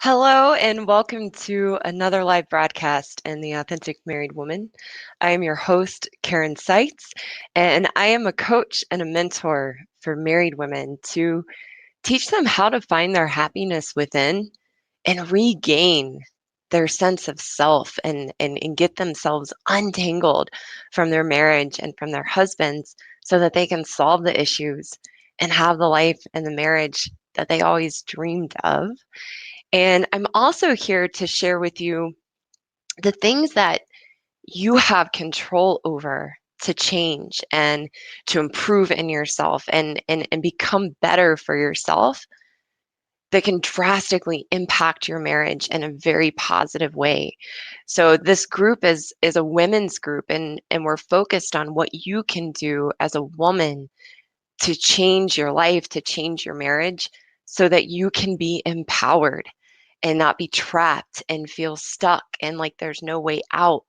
Hello and welcome to another live broadcast in the Authentic Married Woman. I am your host, Karen Seitz, and I am a coach and a mentor for married women to teach them how to find their happiness within and regain their sense of self and get themselves untangled from their marriage and from their husbands so that they can solve the issues and have the life and the marriage that they always dreamed of. And I'm also here to share with you the things that you have control over to change and to improve in yourself and become better for yourself that can drastically impact your marriage in a very positive way. So this group is a women's group and we're focused on what you can do as a woman to change your life, to change your marriage so that you can be empowered and not be trapped and feel stuck and like there's no way out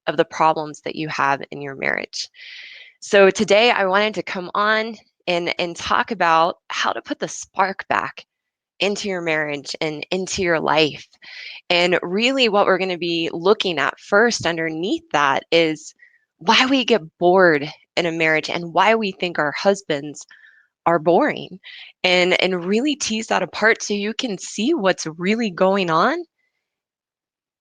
of the problems that you have in your marriage. So today I wanted to come on and talk about how to put the spark back into your marriage and into your life. And really what we're going to be looking at first underneath that is why we get bored in a marriage and why we think our husbands are boring and really tease that apart so you can see what's really going on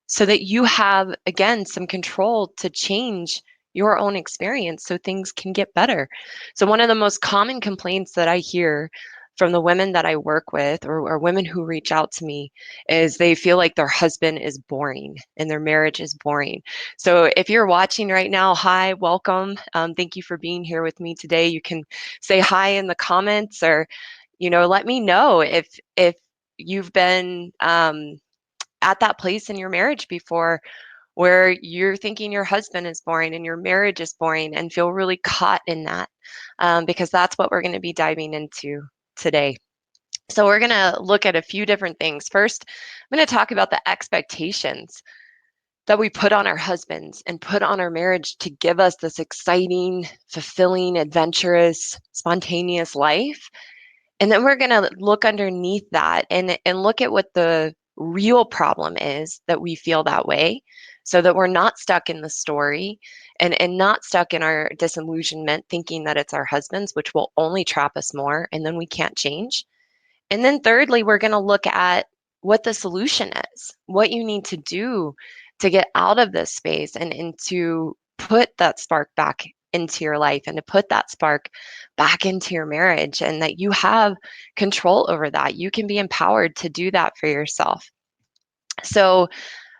so that you have, again, some control to change your own experience so things can get better. So, one of the most common complaints that I hear from the women that I work with or women who reach out to me is they feel like their husband is boring and their marriage is boring. So, if you're watching right now, hi, welcome. Thank you for being here with me today. You can say hi in the comments or, let me know if you've been at that place in your marriage before where you're thinking your husband is boring and your marriage is boring and feel really caught in that because that's what we're going to be diving into today. So, we're going to look at a few different things. First, I'm going to talk about the expectations that we put on our husbands and put on our marriage to give us this exciting, fulfilling, adventurous, spontaneous life. And then we're going to look underneath that and look at what the real problem is that we feel that way so that we're not stuck in the story and not stuck in our disillusionment thinking that it's our husbands, which will only trap us more and then we can't change. And then thirdly, we're going to look at what the solution is, what you need to do to get out of this space and to put that spark back into your life and to put that spark back into your marriage and that you have control over that. You can be empowered to do that for yourself. So,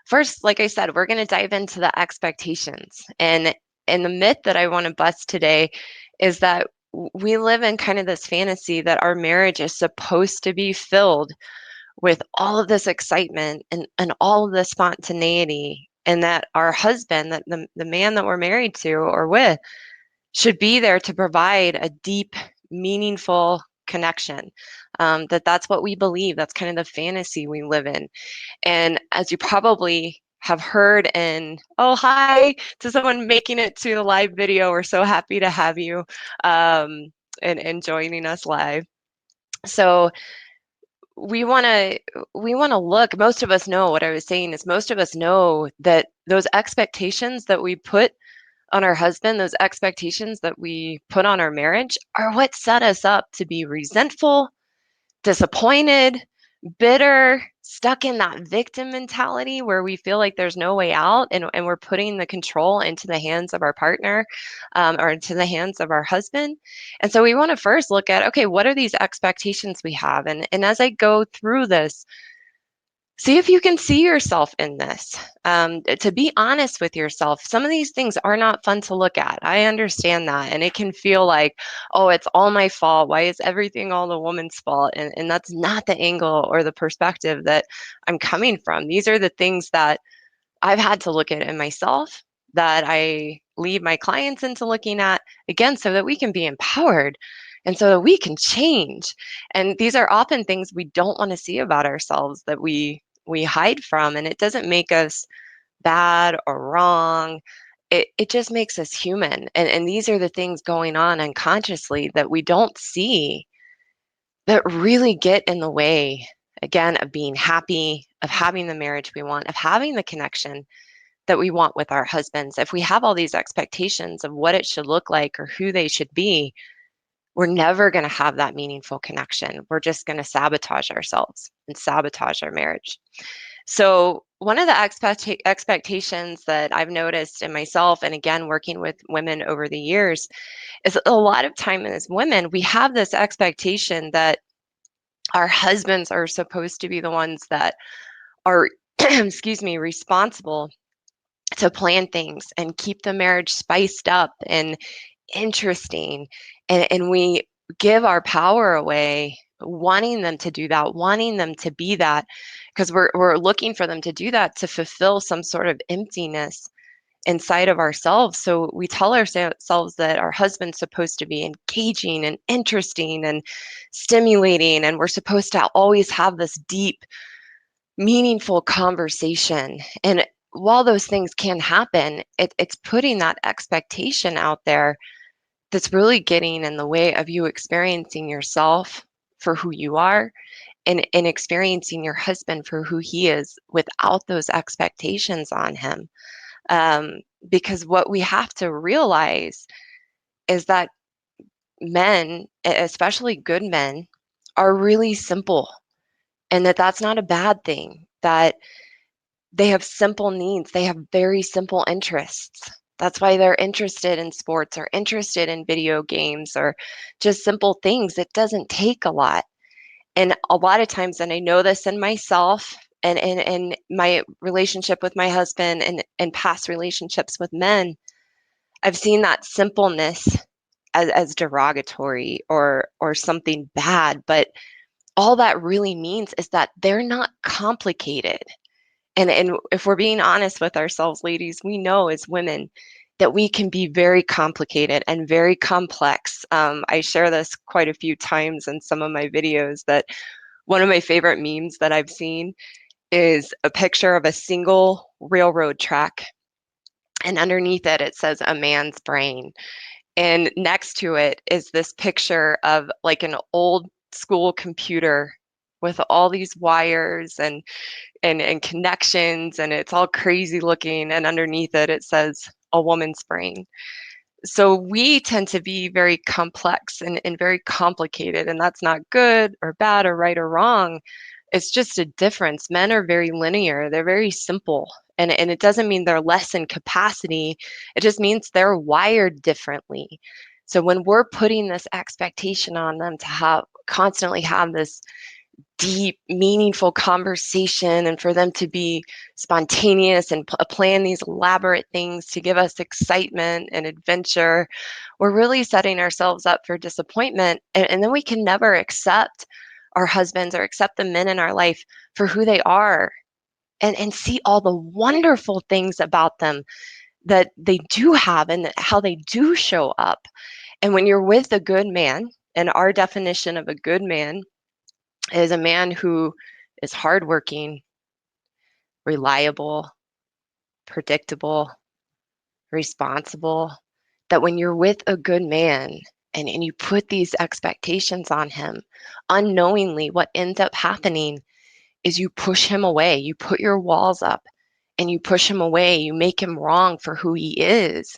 first, like I said, we're going to dive into the expectations. And the myth that I want to bust today is that we live in kind of this fantasy that our marriage is supposed to be filled with all of this excitement and all of this spontaneity, and that our husband, that the man that we're married to or with, should be there to provide a deep, meaningful connection. That's what we believe. That's kind of the fantasy we live in. And as you probably have heard, and oh, hi to someone making it to the live video. We're so happy to have you and joining us live. So we want to look, most of us know what I was saying is most of us know that those expectations that we put on our husband, those expectations that we put on our marriage are what set us up to be resentful, disappointed, bitter, stuck in that victim mentality where we feel like there's no way out and we're putting the control into the hands of our partner or into the hands of our husband. And so we want to first look at, okay, what are these expectations we have? And as I go through this, see if you can see yourself in this. To be honest with yourself, some of these things are not fun to look at. I understand that. And it can feel like, oh, it's all my fault. Why is everything all the woman's fault? And that's not the angle or the perspective that I'm coming from. These are the things that I've had to look at in myself, that I lead my clients into looking at, again, so that we can be empowered and so that we can change. And these are often things we don't want to see about ourselves that we hide from, and it doesn't make us bad or wrong. It just makes us human. And these are the things going on unconsciously that we don't see that really get in the way, again, of being happy, of having the marriage we want, of having the connection that we want with our husbands. If we have all these expectations of what it should look like or who they should be, we're never going to have that meaningful connection. We're just going to sabotage ourselves and sabotage our marriage. So, one of the expectations that I've noticed in myself, and again, working with women over the years, is a lot of time as women, we have this expectation that our husbands are supposed to be the ones that are, excuse me, responsible to plan things and keep the marriage spiced up and interesting. And we give our power away, wanting them to do that, wanting them to be that, because we're looking for them to do that to fulfill some sort of emptiness inside of ourselves. So we tell ourselves that our husband's supposed to be engaging and interesting and stimulating, and we're supposed to always have this deep, meaningful conversation. And while those things can happen, it's putting that expectation out there that's really getting in the way of you experiencing yourself for who you are, and experiencing your husband for who he is without those expectations on him. Um, because what we have to realize is that men, especially good men, are really simple, and that that's not a bad thing. That they have simple needs, they have very simple interests. That's why they're interested in sports or interested in video games or just simple things. It doesn't take a lot. And a lot of times, and I know this in myself and my relationship with my husband and past relationships with men, I've seen that simpleness as derogatory or something bad. But all that really means is that they're not complicated. And if we're being honest with ourselves, ladies, we know as women that we can be very complicated and very complex. I share this quite a few times in some of my videos, that one of my favorite memes that I've seen is a picture of a single railroad track, and underneath it, it says a man's brain. And next to it is this picture of like an old school computer with all these wires and connections, and it's all crazy looking, and underneath it it says a woman's brain. So we tend to be very complex and very complicated, and that's not good or bad or right or wrong. It's just a difference. Men are very linear, they're very simple, and it doesn't mean they're less in capacity, it just means they're wired differently. So when we're putting this expectation on them to have constantly have this deep, meaningful conversation, and for them to be spontaneous and plan these elaborate things to give us excitement and adventure, we're really setting ourselves up for disappointment. And then we can never accept our husbands or accept the men in our life for who they are, and see all the wonderful things about them that they do have and how they do show up. And when you're with a good man, and our definition of a good man is a man who is hardworking, reliable, predictable, responsible, that when you're with a good man and you put these expectations on him, unknowingly, what ends up happening is you push him away. You put your walls up and you push him away. You make him wrong for who he is,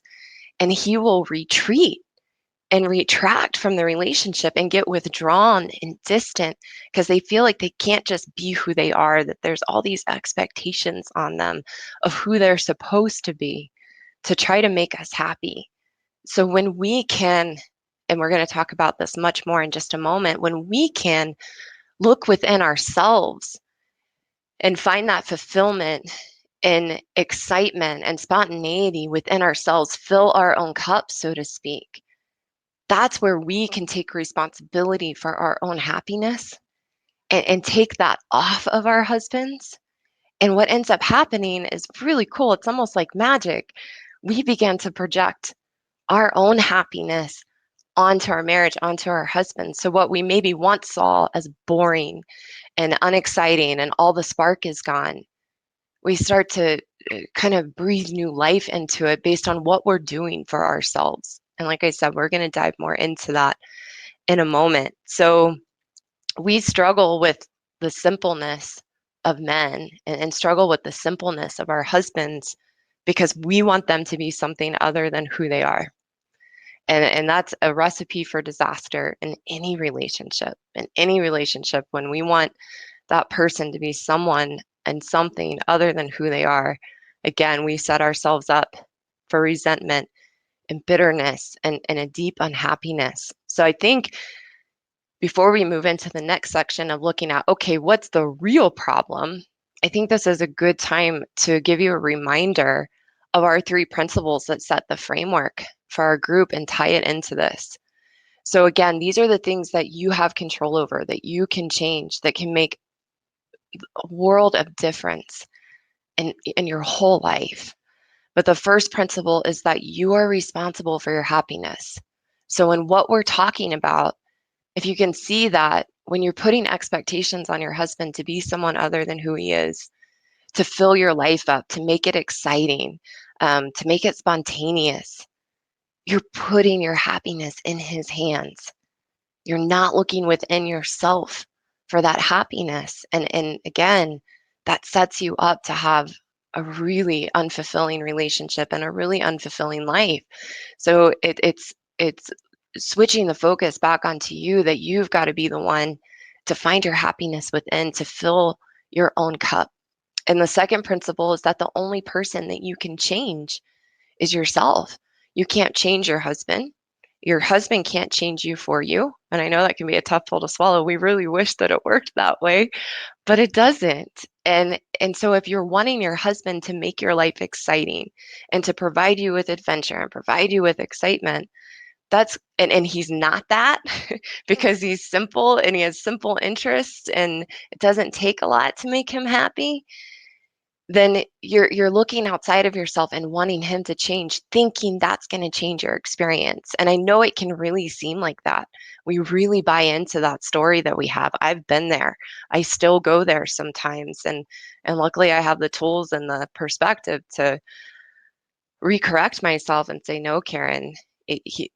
and he will retreat and retract from the relationship and get withdrawn and distant because they feel like they can't just be who they are, that there's all these expectations on them of who they're supposed to be to try to make us happy. So when we can, and we're going to talk about this much more in just a moment, when we can look within ourselves and find that fulfillment and excitement and spontaneity within ourselves, fill our own cup, so to speak, that's where we can take responsibility for our own happiness and take that off of our husbands. And what ends up happening is really cool. It's almost like magic. We begin to project our own happiness onto our marriage, onto our husbands. So what we maybe once saw as boring and unexciting and all the spark is gone, we start to kind of breathe new life into it based on what we're doing for ourselves. And like I said, we're going to dive more into that in a moment. So we struggle with the simpleness of men and struggle with the simpleness of our husbands because we want them to be something other than who they are. And that's a recipe for disaster in any relationship. In any relationship, when we want that person to be someone and something other than who they are, again, we set ourselves up for resentment and bitterness and a deep unhappiness. So I think before we move into the next section of looking at, okay, what's the real problem? I think this is a good time to give you a reminder of our three principles that set the framework for our group and tie it into this. So again, these are the things that you have control over, that you can change, that can make a world of difference in your whole life. But the first principle is that you are responsible for your happiness. So in what we're talking about, if you can see that when you're putting expectations on your husband to be someone other than who he is, to fill your life up, to make it exciting, to make it spontaneous, you're putting your happiness in his hands. You're not looking within yourself for that happiness. And again, that sets you up to have a really unfulfilling relationship and a really unfulfilling life. So it's switching the focus back onto you, that you've got to be the one to find your happiness within, to fill your own cup. And the second principle is that the only person that you can change is yourself. You can't change your husband. Your husband can't change you for you. And I know that can be a tough pill to swallow. We really wish that it worked that way, but it doesn't. And so if you're wanting your husband to make your life exciting and to provide you with adventure and provide you with excitement, and he's not that because he's simple and he has simple interests and it doesn't take a lot to make him happy, then you're looking outside of yourself and wanting him to change, thinking that's going to change your experience. And I know it can really seem like that. We really buy into that story that we have. I've been there. I still go there sometimes, and luckily I have the tools and the perspective to recorrect myself and say, no, Karen, he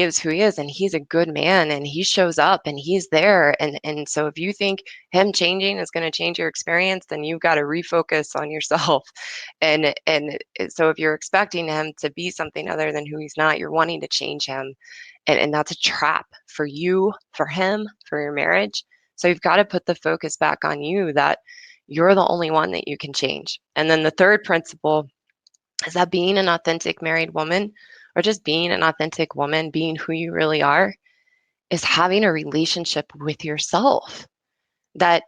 is who he is, and he's a good man, and he shows up and he's there. And so if you think him changing is going to change your experience, then you've got to refocus on yourself. And so if you're expecting him to be something other than who he's not, you're wanting to change him. And that's a trap for you, for him, for your marriage. So you've got to put the focus back on you, that you're the only one that you can change. And then the third principle is that being an authentic married woman, or just being an authentic woman, being who you really are, is having a relationship with yourself. That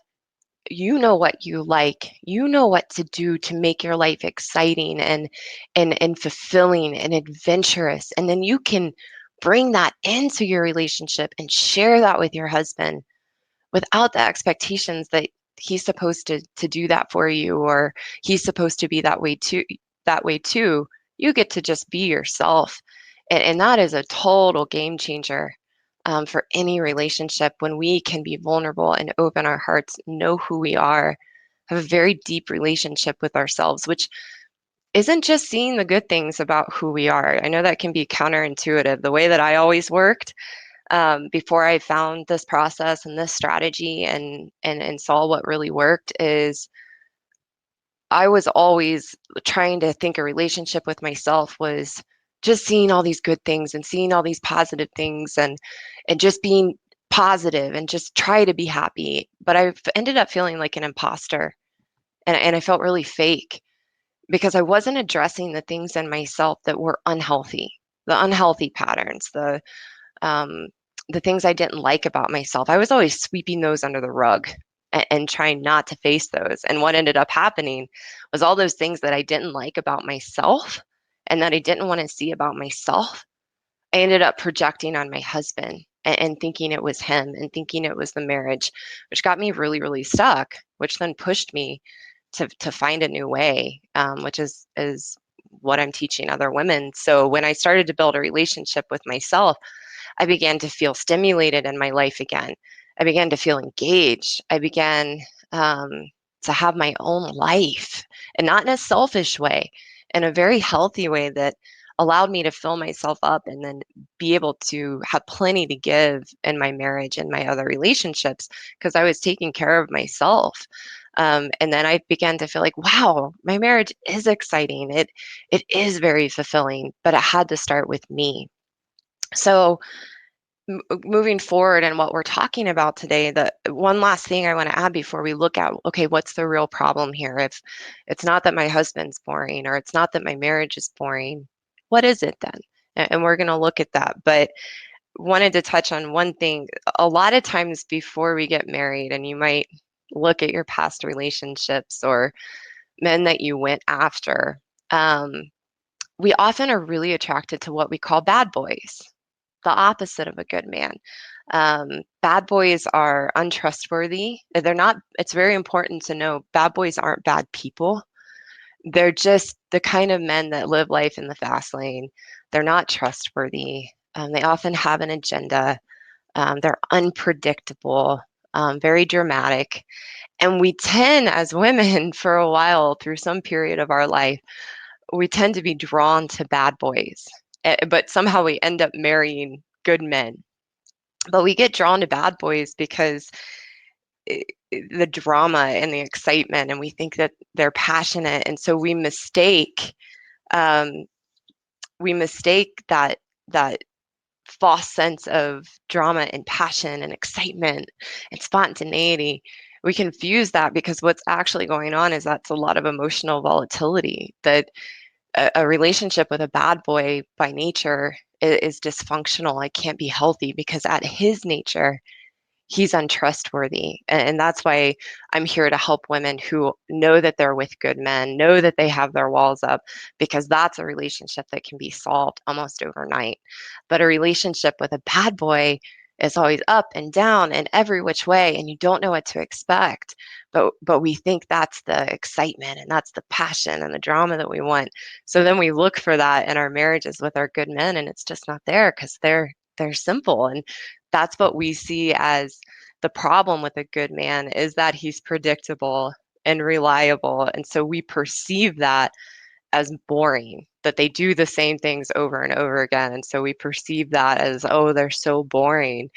you know what you like, you know what to do to make your life exciting and fulfilling and adventurous. And then you can bring that into your relationship and share that with your husband without the expectations that he's supposed to do that for you, or he's supposed to be that way too. You get to just be yourself. And that is a total game changer, for any relationship, when we can be vulnerable and open our hearts, know who we are, have a very deep relationship with ourselves, which isn't just seeing the good things about who we are. I know that can be counterintuitive. The way that I always worked, before I found this process and this strategy and saw what really worked, is I was always trying to think a relationship with myself was just seeing all these good things and seeing all these positive things and just being positive and just try to be happy. But I ended up feeling like an imposter, and I felt really fake because I wasn't addressing the things in myself that were unhealthy, the unhealthy patterns, um, the things I didn't like about myself. I was always sweeping those under the rug and trying not to face those. And what ended up happening was all those things that I didn't like about myself and that I didn't want to see about myself, I ended up projecting on my husband and thinking it was him and thinking it was the marriage, which got me really, really stuck, which then pushed me to find a new way, which is what I'm teaching other women. So when I started to build a relationship with myself, I began to feel stimulated in my life again. I began to feel engaged. I began, to have my own life, and not in a selfish way, in a very healthy way that allowed me to fill myself up and then be able to have plenty to give in my marriage and my other relationships because I was taking care of myself. And then I began to feel like, wow, my marriage is exciting. It is very fulfilling, but it had to start with me. So moving forward and what we're talking about today, the one last thing I want to add before we look at, okay, what's the real problem here? If it's not that my husband's boring or it's not that my marriage is boring, what is it then? And we're going to look at that. But wanted to touch on one thing. A lot of times before we get married, and you might look at your past relationships or men that you went after, we often are really attracted to what we call bad boys, the opposite of a good man. Bad boys are untrustworthy. They're not, it's very important to know bad boys aren't bad people. They're just the kind of men that live life in the fast lane. They're not trustworthy. They often have an agenda. They're unpredictable, very dramatic. And we tend, as women, for a while, through some period of our life, we tend to be drawn to bad boys. But somehow we end up marrying good men. But we get drawn to bad boys because the drama and the excitement, and we think that they're passionate. And so um, we mistake that false sense of drama and passion and excitement and spontaneity. We confuse that because what's actually going on is that's a lot of emotional volatility. That a relationship with a bad boy by nature is dysfunctional. It can't be healthy because at his nature, he's untrustworthy. And that's why I'm here to help women who know that they're with good men, know that they have their walls up, because that's a relationship that can be solved almost overnight. But a relationship with a bad boy is always up and down and every which way, and you don't know what to expect. But we think that's the excitement and that's the passion and the drama that we want. So then we look for that in our marriages with our good men, and it's just not there because they're simple. And that's what we see as the problem with a good man, is that he's predictable and reliable. And so we perceive that as boring, that they do the same things over and over again. And so we perceive that as, oh, they're so boring,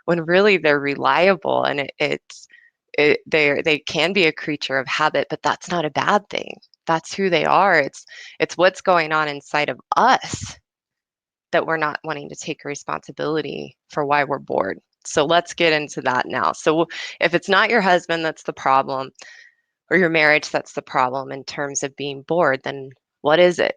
when really they're reliable. And they can be a creature of habit, but that's not a bad thing. That's who they are. It's what's going on inside of us that we're not wanting to take responsibility for why we're bored. So let's get into that now. So if it's not your husband that's the problem, or your marriage that's the problem in terms of being bored, then what is it?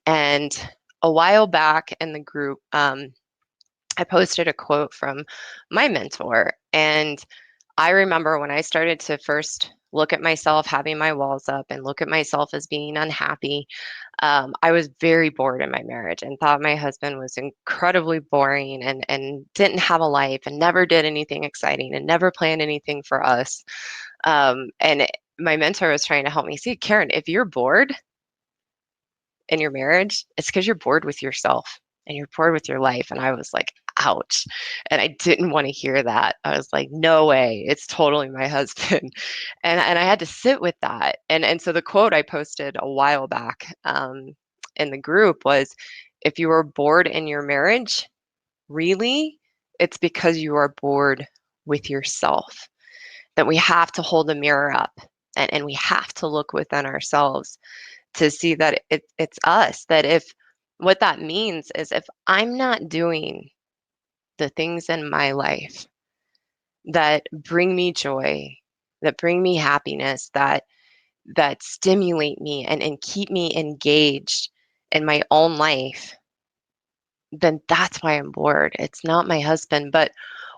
And a while back in the group, I posted a quote from my mentor. And I remember when I started to first look at myself having my walls up and look at myself as being unhappy, I was very bored in my marriage and thought my husband was incredibly boring and didn't have a life and never did anything exciting and never planned anything for us. My mentor was trying to help me see, Karen, if you're bored in your marriage, it's because you're bored with yourself and you're bored with your life. And I was like, ouch. And I didn't want to hear that. I was like, no way, it's totally my husband. And I had to sit with that. And so the quote I posted a while back in the group was, if you are bored in your marriage, really, it's because you are bored with yourself. That we have to hold a mirror up, and we have to look within ourselves to see that it's us. That if what that means is, if I'm not doing the things in my life that bring me joy, that bring me happiness, that stimulate me and keep me engaged in my own life, then that's why I'm bored. It's not my husband. But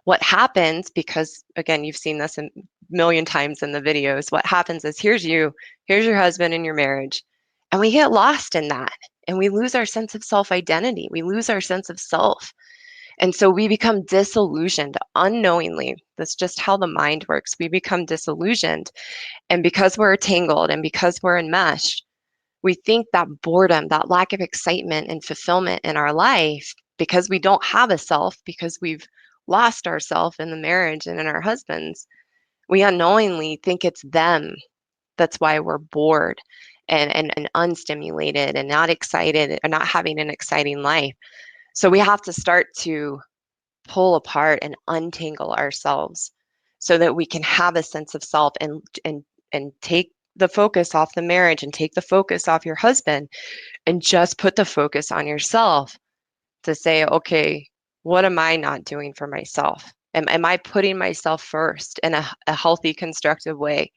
what happens, because again, you've seen this a million times in the videos, what happens is, here's your husband in your marriage, and we get lost in that. And we lose our sense of self identity. We lose our sense of self. And so we become disillusioned unknowingly. That's just how the mind works. We become disillusioned. And because we're tangled and because we're enmeshed, we think that boredom, that lack of excitement and fulfillment in our life, because we don't have a self, because we've lost ourself in the marriage and in our husbands, we unknowingly think it's them. That's why we're bored and unstimulated and not excited and not having an exciting life. So we have to start to pull apart and untangle ourselves so that we can have a sense of self and and take the focus off the marriage and take the focus off your husband and just put the focus on yourself to say, okay, what am I not doing for myself? Am I putting myself first in a healthy, constructive way?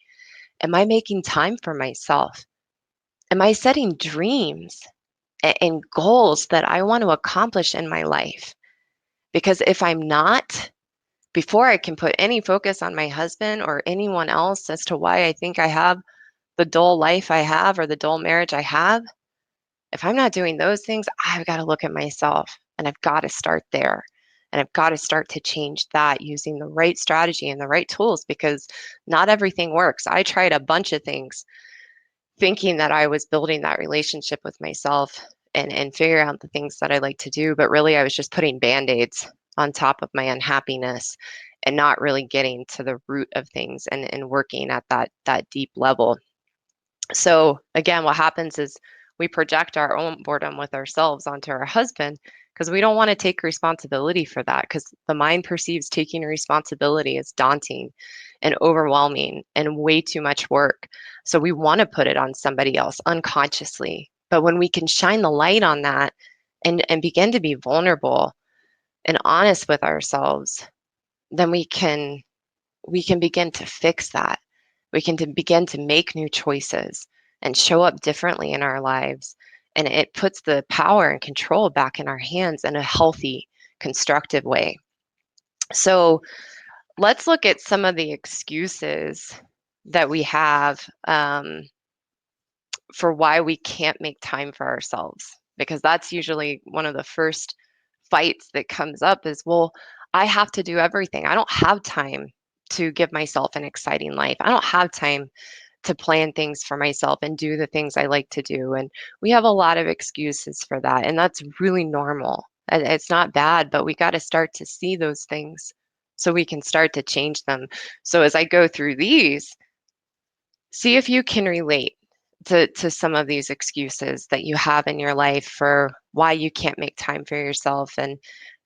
Am I making time for myself? Am I setting dreams and goals that I want to accomplish in my life? Because if I'm not, before I can put any focus on my husband or anyone else as to why I think I have the dull life I have or the dull marriage I have, if I'm not doing those things, I've got to look at myself and I've got to start there. And I've got to start to change that using the right strategy and the right tools because not everything works. I tried a bunch of things thinking that I was building that relationship with myself and figuring out the things that I like to do. But really, I was just putting band-aids on top of my unhappiness and not really getting to the root of things and working at that deep level. So again, what happens is we project our own boredom with ourselves onto our husband because we don't want to take responsibility for that because the mind perceives taking responsibility as daunting and overwhelming and way too much work. So we want to put it on somebody else unconsciously. But when we can shine the light on that and begin to be vulnerable and honest with ourselves, then we can begin to fix that. We can begin to make new choices and show up differently in our lives. And it puts the power and control back in our hands in a healthy, constructive way. So let's look at some of the excuses that we have for why we can't make time for ourselves, because that's usually one of the first fights that comes up is, well, I have to do everything. I don't have time to give myself an exciting life. I don't have time to plan things for myself and do the things I like to do. And we have a lot of excuses for that. And that's really normal. It's not bad, but we got to start to see those things so we can start to change them. So as I go through these, see if you can relate to some of these excuses that you have in your life for why you can't make time for yourself and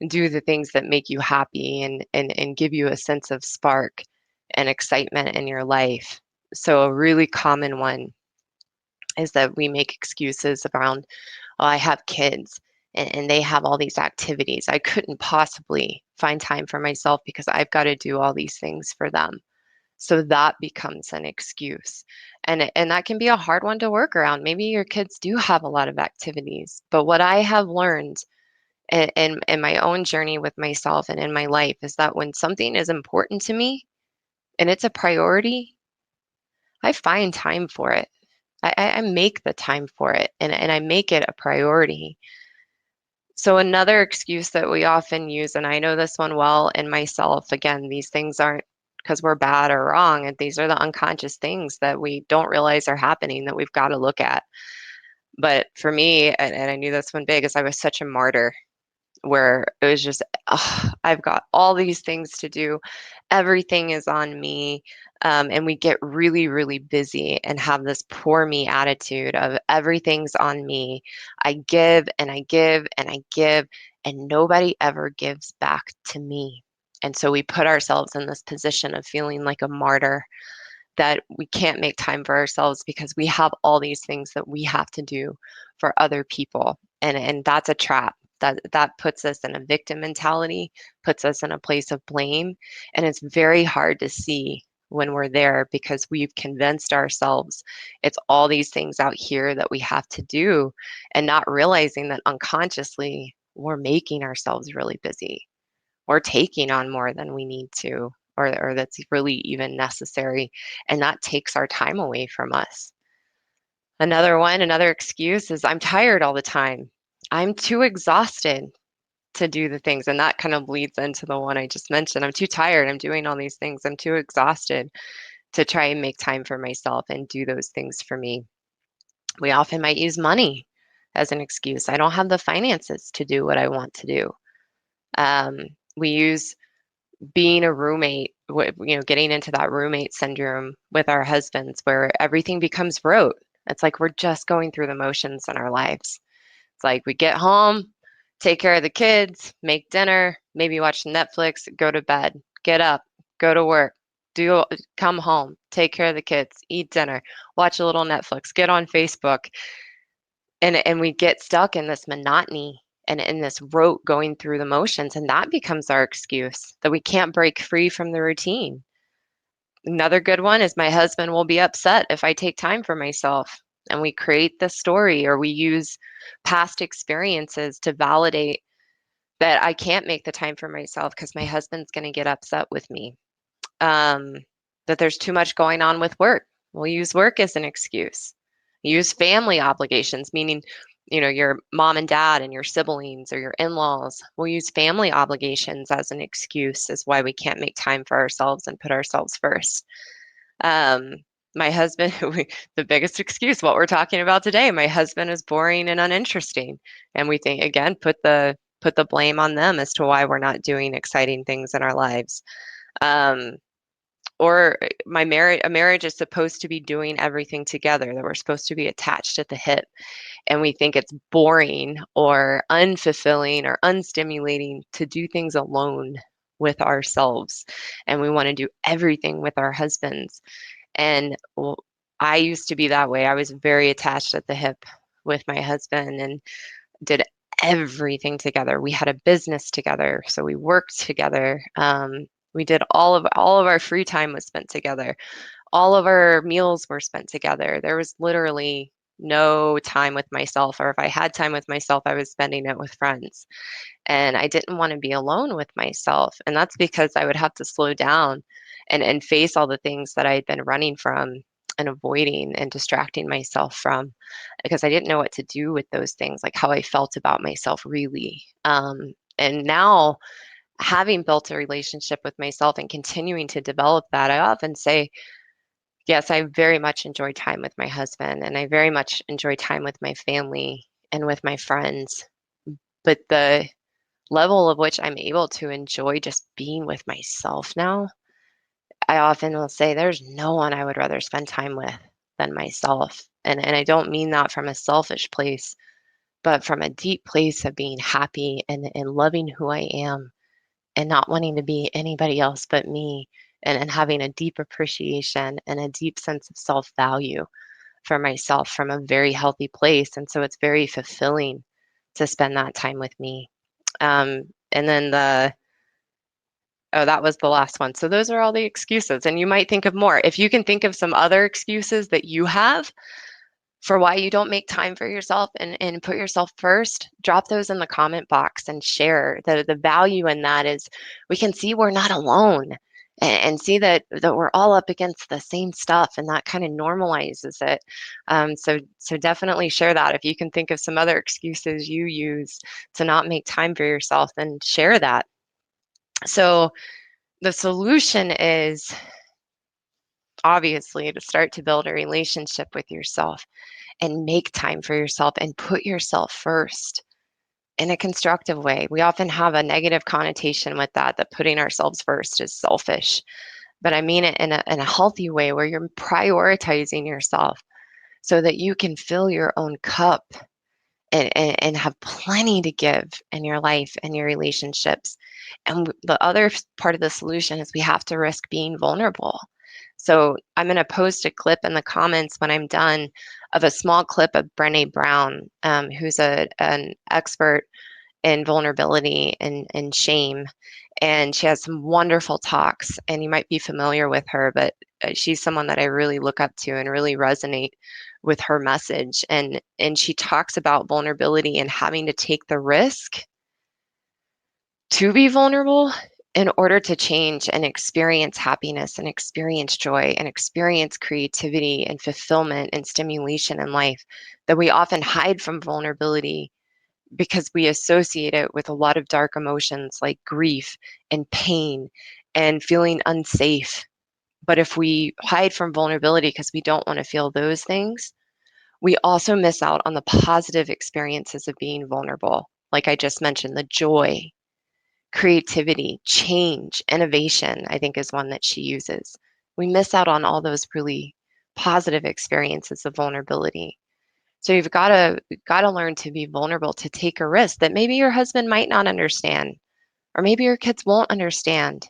do the things that make you happy and give you a sense of spark and excitement in your life. So a really common one is that we make excuses around, oh, I have kids and they have all these activities. I couldn't possibly find time for myself because I've got to do all these things for them. So that becomes an excuse. And that can be a hard one to work around. Maybe your kids do have a lot of activities, but what I have learned in my own journey with myself and in my life is that when something is important to me and it's a priority, I find time for it. I make the time for it and I make it a priority. So another excuse that we often use, and I know this one well in myself, again, these things aren't because we're bad or wrong, and these are the unconscious things that we don't realize are happening that we've got to look at. But for me, and I knew this one big, is I was such a martyr where it was just, "Ugh, I've got all these things to do. Everything is on me." And we get really, really busy and have this poor me attitude of everything's on me. I give and I give and I give, and nobody ever gives back to me. And so we put ourselves in this position of feeling like a martyr that we can't make time for ourselves because we have all these things that we have to do for other people. And that's a trap. That puts us in a victim mentality, puts us in a place of blame, and it's very hard to see when we're there because we've convinced ourselves it's all these things out here that we have to do and not realizing that unconsciously we're making ourselves really busy. We're taking on more than we need to or that's really even necessary, and that takes our time away from us. Another excuse is I'm tired all the time. I'm too exhausted to do the things, and that kind of bleeds into the one I just mentioned. I'm too tired. I'm doing all these things. I'm too exhausted to try and make time for myself and do those things for me. We often might use money as an excuse. I don't have the finances to do what I want to do. We use being a roommate, getting into that roommate syndrome with our husbands where everything becomes rote. It's like we're just going through the motions in our lives. It's like we get home, take care of the kids, make dinner, maybe watch Netflix, go to bed, get up, go to work. come home, take care of the kids, eat dinner, watch a little Netflix, get on Facebook, and we get stuck in this monotony and in this rote going through the motions, and that becomes our excuse that we can't break free from the routine. Another good one is my husband will be upset if I take time for myself. And we create the story or we use past experiences to validate that I can't make the time for myself because my husband's going to get upset with me. Um, that there's too much going on with work. We'll use work as an excuse. Use family obligations, meaning, your mom and dad and your siblings or your in-laws. We'll use family obligations as an excuse as why we can't make time for ourselves and put ourselves first. Um, my husband, the biggest excuse, what we're talking about today, my husband is boring and uninteresting. And we think, again, put the blame on them as to why we're not doing exciting things in our lives. Um, or a marriage is supposed to be doing everything together, that we're supposed to be attached at the hip. And we think it's boring or unfulfilling or unstimulating to do things alone with ourselves. And we want to do everything with our husbands. And I used to be that way. I was very attached at the hip with my husband and did everything together. We had a business together, so we worked together. We did all of our free time was spent together. All of our meals were spent together. There was literally no time with myself, or if I had time with myself, I was spending it with friends. And I didn't want to be alone with myself. And that's because I would have to slow down and face all the things that I had been running from and avoiding and distracting myself from because I didn't know what to do with those things, like how I felt about myself really. And now, having built a relationship with myself and continuing to develop that, I often say, yes, I very much enjoy time with my husband and I very much enjoy time with my family and with my friends. But the level of which I'm able to enjoy just being with myself now, I often will say there's no one I would rather spend time with than myself. And I don't mean that from a selfish place, but from a deep place of being happy and loving who I am and not wanting to be anybody else but me and having a deep appreciation and a deep sense of self-value for myself from a very healthy place. And so it's very fulfilling to spend that time with me. And then oh, that was the last one. So those are all the excuses. And you might think of more. If you can think of some other excuses that you have for why you don't make time for yourself and put yourself first, drop those in the comment box and share. The value in that is we can see we're not alone and see that we're all up against the same stuff, and that kind of normalizes it. So definitely share that. If you can think of some other excuses you use to not make time for yourself, then share that. So the solution is obviously to start to build a relationship with yourself and make time for yourself and put yourself first in a constructive way. We often have a negative connotation with that putting ourselves first is selfish. But I mean it in a healthy way where you're prioritizing yourself so that you can fill your own cup and have plenty to give in your life and your relationships. And the other part of the solution is we have to risk being vulnerable. So I'm going to post a clip in the comments when I'm done of a small clip of Brené Brown, who's an expert in vulnerability and shame. And she has some wonderful talks, and you might be familiar with her, but she's someone that I really look up to and really resonate with her message. And she talks about vulnerability and having to take the risk to be vulnerable in order to change and experience happiness and experience joy and experience creativity and fulfillment and stimulation in life, that we often hide from vulnerability because we associate it with a lot of dark emotions like grief and pain and feeling unsafe. But if we hide from vulnerability because we don't want to feel those things, we also miss out on the positive experiences of being vulnerable. Like I just mentioned, the joy, creativity, change, innovation, I think is one that she uses. We miss out on all those really positive experiences of vulnerability. So you've got to learn to be vulnerable, to take a risk that maybe your husband might not understand, or maybe your kids won't understand.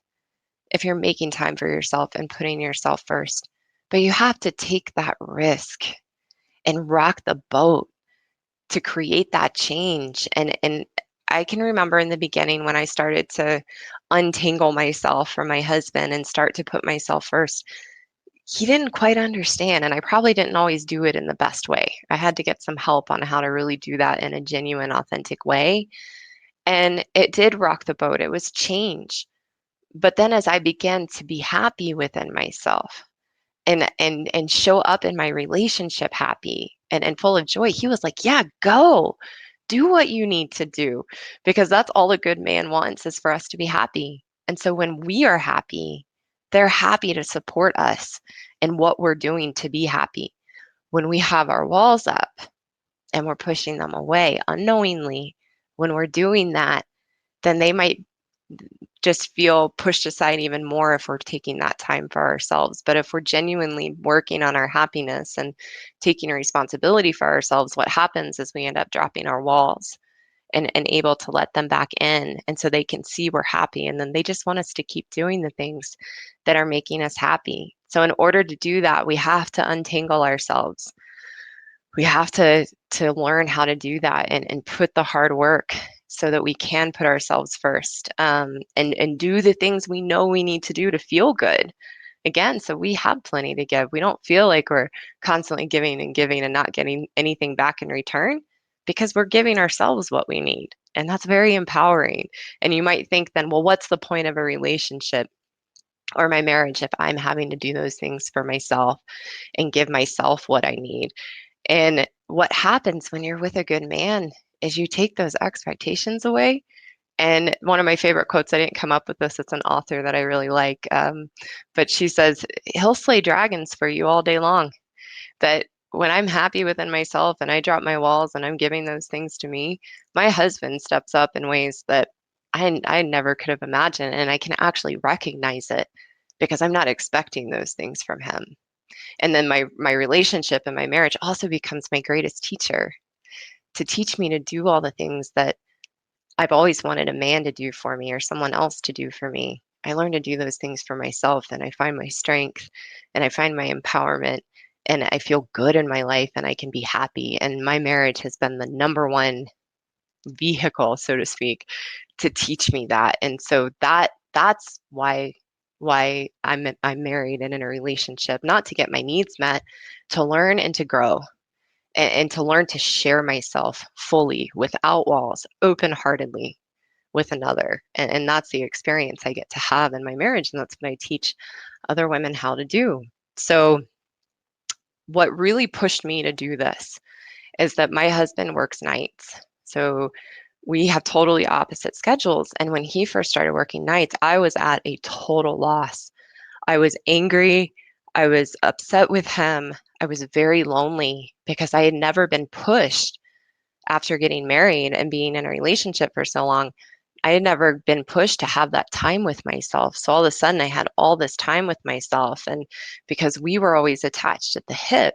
if you're making time for yourself and putting yourself first. But you have to take that risk and rock the boat to create that change. And I can remember in the beginning when I started to untangle myself from my husband and start to put myself first, he didn't quite understand, and I probably didn't always do it in the best way. I had to get some help on how to really do that in a genuine, authentic way. And it did rock the boat. It was change. But then as I began to be happy within myself and show up in my relationship happy and full of joy, he was like, yeah, go. Do what you need to do, because that's all a good man wants, is for us to be happy. And so when we are happy, they're happy to support us in what we're doing to be happy. When we have our walls up and we're pushing them away unknowingly, when we're doing that, then they might just feel pushed aside even more if we're taking that time for ourselves. But if we're genuinely working on our happiness and taking responsibility for ourselves, what happens is we end up dropping our walls and able to let them back in. And so they can see we're happy. And then they just want us to keep doing the things that are making us happy. So in order to do that, we have to untangle ourselves. We have to learn how to do that and put the hard work so that we can put ourselves first, and do the things we know we need to do to feel good. Again, so we have plenty to give. We don't feel like we're constantly giving and not getting anything back in return, because we're giving ourselves what we need. And that's very empowering. And you might think then, well, what's the point of a relationship or my marriage if I'm having to do those things for myself and give myself what I need? And what happens when you're with a good man is you take those expectations away. And one of my favorite quotes, I didn't come up with this, it's an author that I really like, but she says, he'll slay dragons for you all day long. That when I'm happy within myself and I drop my walls and I'm giving those things to me, my husband steps up in ways that I never could have imagined. And I can actually recognize it because I'm not expecting those things from him. And then my relationship and my marriage also becomes my greatest teacher, to teach me to do all the things that I've always wanted a man to do for me or someone else to do for me. I learn to do those things for myself, and I find my strength and I find my empowerment, and I feel good in my life and I can be happy. And my marriage has been the number one vehicle, so to speak, to teach me that. And so that's why I'm married and in a relationship, not to get my needs met, to learn and to grow, and to learn to share myself fully without walls, open-heartedly with another. And that's the experience I get to have in my marriage. And that's what I teach other women how to do. So, what really pushed me to do this is that my husband works nights. So, we have totally opposite schedules. And when he first started working nights, I was at a total loss. I was angry. I was upset with him. I was very lonely because I had never been pushed after getting married and being in a relationship for so long. I had never been pushed to have that time with myself. So all of a sudden, I had all this time with myself. And because we were always attached at the hip,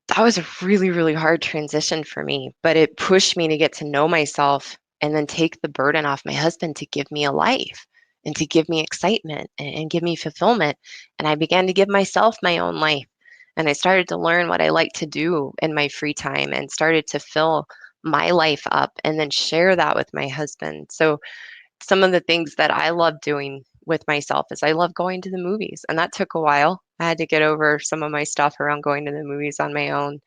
that was a really, really hard transition for me. But it pushed me to get to know myself and then take the burden off my husband to give me a life and to give me excitement and give me fulfillment. And I began to give myself my own life. And I started to learn what I like to do in my free time and started to fill my life up and then share that with my husband. So some of the things that I love doing with myself is I love going to the movies, and that took a while. I had to get over some of my stuff around going to the movies on my own.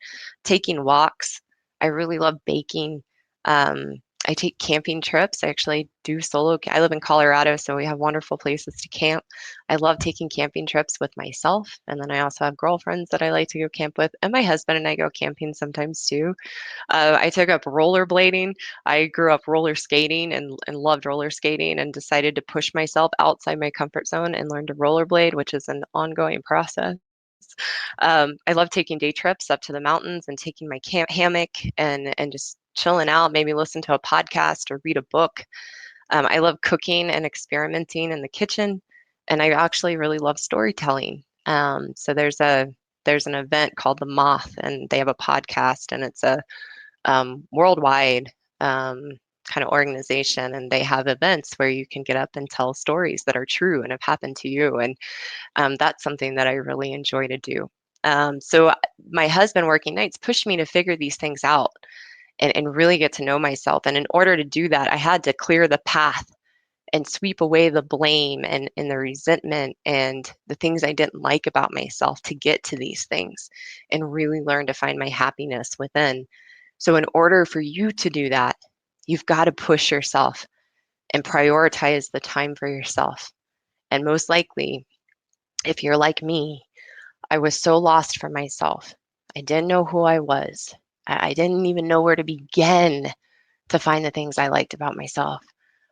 Taking walks. I really love baking. Um, I take camping trips. I actually do solo. I live in Colorado, so we have wonderful places to camp. I love taking camping trips with myself, and then I also have girlfriends that I like to go camp with, and my husband and I go camping sometimes too. I took up rollerblading. I grew up roller skating and loved roller skating and decided to push myself outside my comfort zone and learn to rollerblade, which is an ongoing process. I love taking day trips up to the mountains and taking my hammock and just chilling out, maybe listen to a podcast or read a book. I love cooking and experimenting in the kitchen, and I actually really love storytelling. So there's an event called The Moth, and they have a podcast, and it's a worldwide. kind of organization, and they have events where you can get up and tell stories that are true and have happened to you. And that's something that I really enjoy to do. So my husband working nights pushed me to figure these things out and really get to know myself. And in order to do that, I had to clear the path and sweep away the blame and the resentment and the things I didn't like about myself to get to these things and really learn to find my happiness within. So, in order for you to do that, you've got to push yourself and prioritize the time for yourself. And most likely, if you're like me, I was so lost for myself. I didn't know who I was. I didn't even know where to begin to find the things I liked about myself,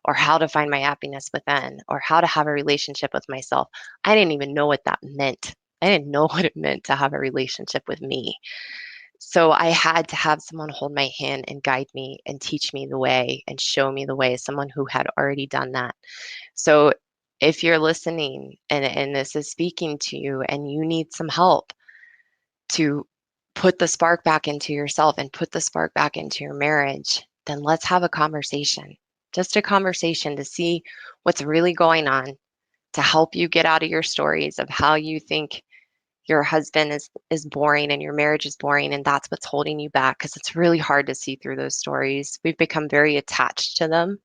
or how to find my happiness within, or how to have a relationship with myself. I didn't even know what that meant. I didn't know what it meant to have a relationship with me. So I had to have someone hold my hand and guide me and teach me the way and show me the way, someone who had already done that. So if you're listening and this is speaking to you and you need some help to put the spark back into yourself and put the spark back into your marriage, then let's have a conversation. Just a conversation to see what's really going on, to help you get out of your stories of how you think your husband is boring and your marriage is boring and that's what's holding you back, because it's really hard to see through those stories. We've become very attached to them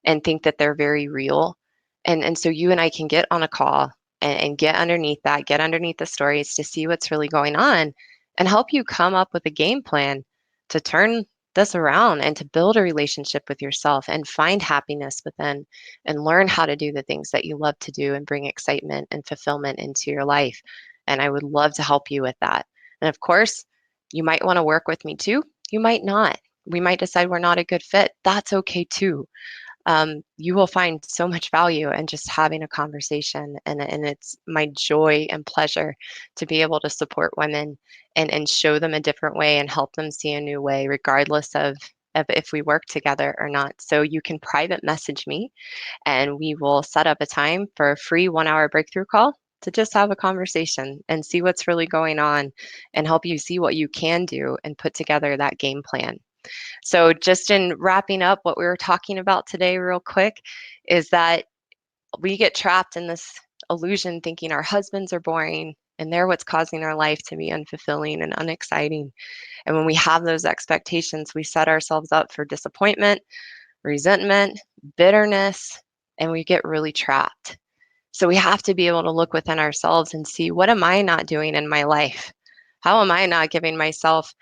and think that they're very real. And so you and I can get on a call and get underneath that, get underneath the stories to see what's really going on and help you come up with a game plan to turn this around and to build a relationship with yourself and find happiness within and learn how to do the things that you love to do and bring excitement and fulfillment into your life. And I would love to help you with that. And of course, you might want to work with me too. You might not. We might decide we're not a good fit. That's okay too. You will find so much value in just having a conversation. And it's my joy and pleasure to be able to support women and show them a different way and help them see a new way, regardless of if we work together or not. So you can private message me and we will set up a time for a free 1 hour breakthrough call to just have a conversation and see what's really going on and help you see what you can do and put together that game plan. So, just in wrapping up what we were talking about today, real quick, is that we get trapped in this illusion thinking our husbands are boring and they're what's causing our life to be unfulfilling and unexciting. And when we have those expectations, we set ourselves up for disappointment, resentment, bitterness, and we get really trapped. So, we have to be able to look within ourselves and see, what am I not doing in my life? How am I not giving myself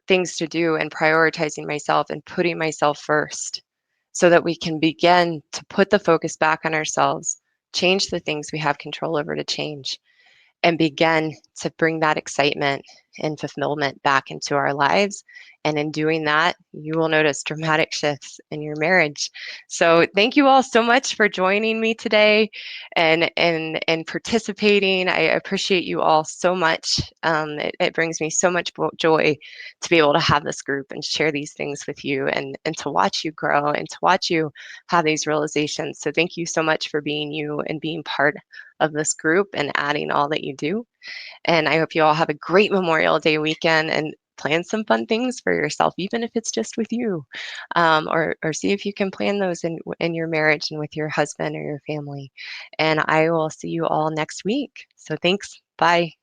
things to do and prioritizing myself and putting myself first so that we can begin to put the focus back on ourselves, change the things we have control over to change, and begin to bring that excitement and fulfillment back into our lives. And in doing that, you will notice dramatic shifts in your marriage. So thank you all so much for joining me today and participating. I appreciate you all so much. It brings me so much joy to be able to have this group and share these things with you and to watch you grow and to watch you have these realizations. So thank you so much for being you and being part of this group and adding all that you do. And I hope you all have a great Memorial Day weekend and plan some fun things for yourself, even if it's just with you, or see if you can plan those in your marriage and with your husband or your family. And I will see you all next week. So thanks. Bye.